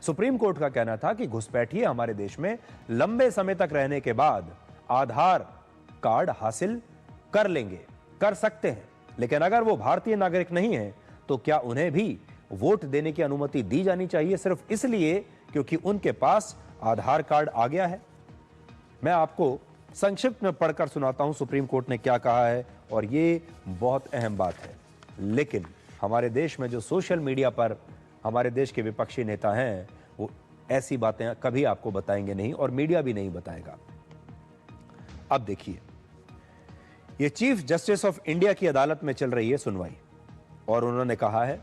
Supreme court का कहना था कि घुसपैठिए हमारे देश में लंबे समय तक रहने के बाद आधार कार्ड हासिल कर लेंगे, कर सकते हैं, लेकिन अगर वो भारतीय नागरिक नहीं है तो क्या उन्हें भी वोट देने की अनुमति दी जानी चाहिए सिर्फ इसलिए क्योंकि उनके पास आधार कार्ड आ गया है? मैं आपको संक्षिप्त में पढ़कर सुनाता हूं सुप्रीम कोर्ट ने क्या कहा है, और ये बहुत अहम बात है। लेकिन हमारे देश में जो सोशल मीडिया पर हमारे देश के विपक्षी नेता हैं वो ऐसी बातें कभी आपको बताएंगे नहीं और मीडिया भी नहीं बताएगा। अब देखिए, ये चीफ जस्टिस ऑफ इंडिया की अदालत में चल रही है सुनवाई, और उन्होंने कहा है,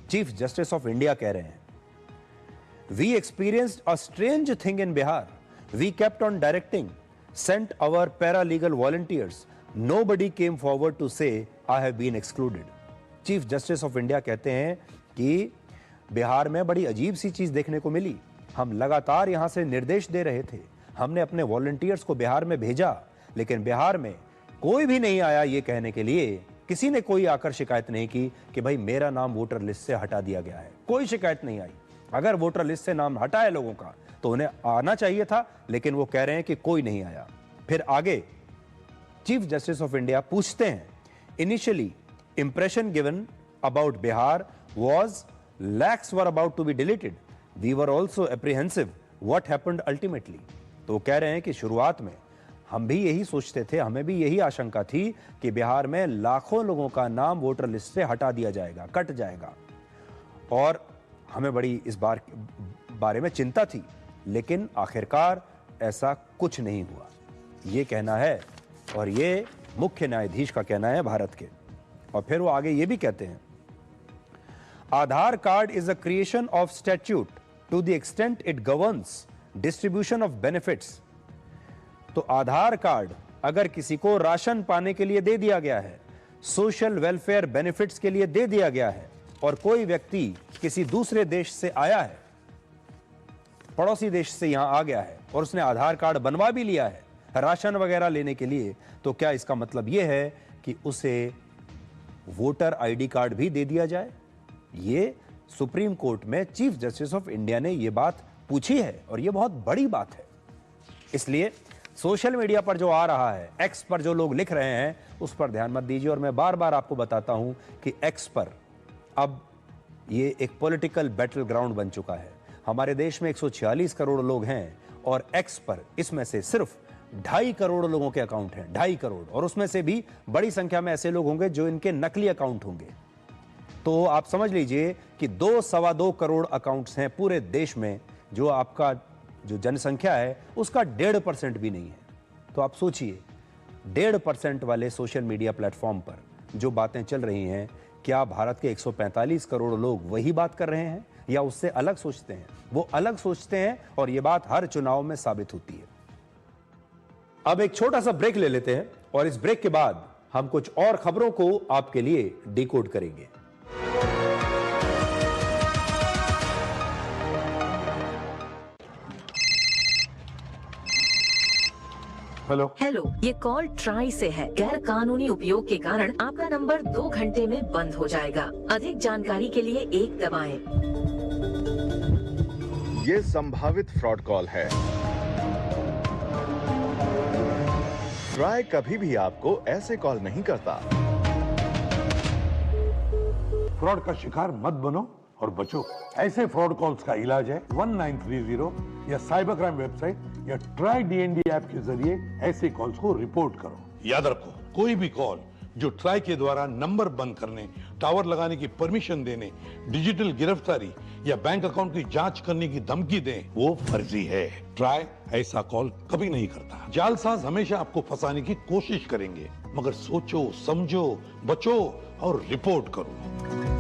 चीफ जस्टिस ऑफ इंडिया कह रहे हैं, we experienced a strange thing in Bihar, we kept on directing, sent our paralegal volunteers, nobody came forward to say I have been excluded. Chief justice of India कहते हैं कि बिहार में बड़ी अजीब सी चीज देखने को मिली। हम लगातार यहां से निर्देश दे रहे थे, हमने अपने वॉलंटियर्स को बिहार में भेजा, लेकिन बिहार में कोई भी नहीं आया ये कहने के लिए, किसी ने कोई आकर शिकायत नहीं की कि भाई मेरा नाम वोटर लिस्ट से हटा दिया गया है। कोई शिकायत नहीं आई। अगर वोटर लिस्ट से नाम हटा है लोगों का तो उन्हें आना चाहिए था, लेकिन वो कह रहे हैं कि कोई नहीं आया। फिर आगे चीफ जस्टिस ऑफ इंडिया पूछते हैं, initially impression given about Bihar was lax were about to be deleted, we were also apprehensive, what happened ultimately. तो कह रहे हैं कि शुरुआत में हम भी यही सोचते थे, हमें भी यही आशंका थी कि बिहार में लाखों लोगों का नाम वोटर लिस्ट से हटा दिया जाएगा, कट जाएगा, और हमें बड़ी इस बारे में चिंता थी, लेकिन आखिरकार ऐसा कुछ नहीं हुआ। ये कहना है, और ये मुख्य न्यायाधीश का कहना है भारत के। और फिर वो आगे ये भी कहते हैं, Aadhaar card is a creation of statute to the extent it governs distribution of benefits. तो आधार कार्ड अगर किसी को राशन पाने के लिए दे दिया गया है, सोशल वेलफेयर बेनिफिट्स के लिए दे दिया गया है, और कोई व्यक्ति किसी दूसरे देश से आया है, पड़ोसी देश से यहां आ गया है, और उसने आधार कार्ड बनवा भी लिया है राशन वगैरह लेने के लिए, तो क्या इसका मतलब यह है कि उसे वोटर आईडी कार्ड भी दे दिया जाए? ये सुप्रीम कोर्ट में चीफ जस्टिस ऑफ इंडिया ने यह बात पूछी है, और यह बहुत बड़ी बात है। इसलिए सोशल मीडिया पर जो आ रहा है, एक्स पर जो लोग लिख रहे हैं, उस पर ध्यान मत दीजिए। और मैं बार बार आपको बताता हूं कि एक्स पर अब ये एक पॉलिटिकल बैटल ग्राउंड बन चुका है। हमारे देश में 146 करोड़ लोग हैं, और एक्स पर इसमें से सिर्फ 2.5 करोड़ लोगों के अकाउंट हैं, 2.5 करोड़, और उसमें से भी बड़ी संख्या में ऐसे लोग होंगे जो इनके नकली अकाउंट होंगे। तो आप समझ लीजिए कि 2-2.25 करोड़ अकाउंट्स हैं पूरे देश में, जो आपका जो जनसंख्या है उसका 1.5% भी नहीं है। तो आप सोचिए, 1.5% वाले सोशल मीडिया प्लेटफॉर्म पर जो बातें चल रही हैं, क्या भारत के 145 करोड़ लोग वही बात कर रहे हैं या उससे अलग सोचते हैं? वो अलग सोचते हैं, और ये बात हर चुनाव में साबित होती है। अब एक छोटा सा ब्रेक ले लेते हैं, और इस ब्रेक के बाद हम कुछ और खबरों को आपके लिए डिकोड करेंगे। हेलो, ये कॉल ट्राई से है। गैर कानूनी उपयोग के कारण आपका नंबर 2 घंटे में बंद हो जाएगा। अधिक जानकारी के लिए 1 दबाएं। ये संभावित फ्रॉड कॉल है। ट्राई कभी भी आपको ऐसे कॉल नहीं करता। फ्रॉड का शिकार मत बनो और बचो। ऐसे फ्रॉड कॉल्स का इलाज है 1930 या साइबर क्राइम वेबसाइट या ट्राई डीएनडी ऐप के जरिए ऐसे कॉल्स को रिपोर्ट करो। याद रखो, कोई भी कॉल जो ट्राई के द्वारा नंबर बंद करने, टावर लगाने की परमिशन देने, डिजिटल गिरफ्तारी या बैंक अकाउंट की जांच करने की धमकी दे, वो फर्जी है। ट्राई ऐसा कॉल कभी नहीं करता। जालसाज हमेशा आपको फंसाने की कोशिश करेंगे, मगर सोचो, समझो, बचो और रिपोर्ट करो।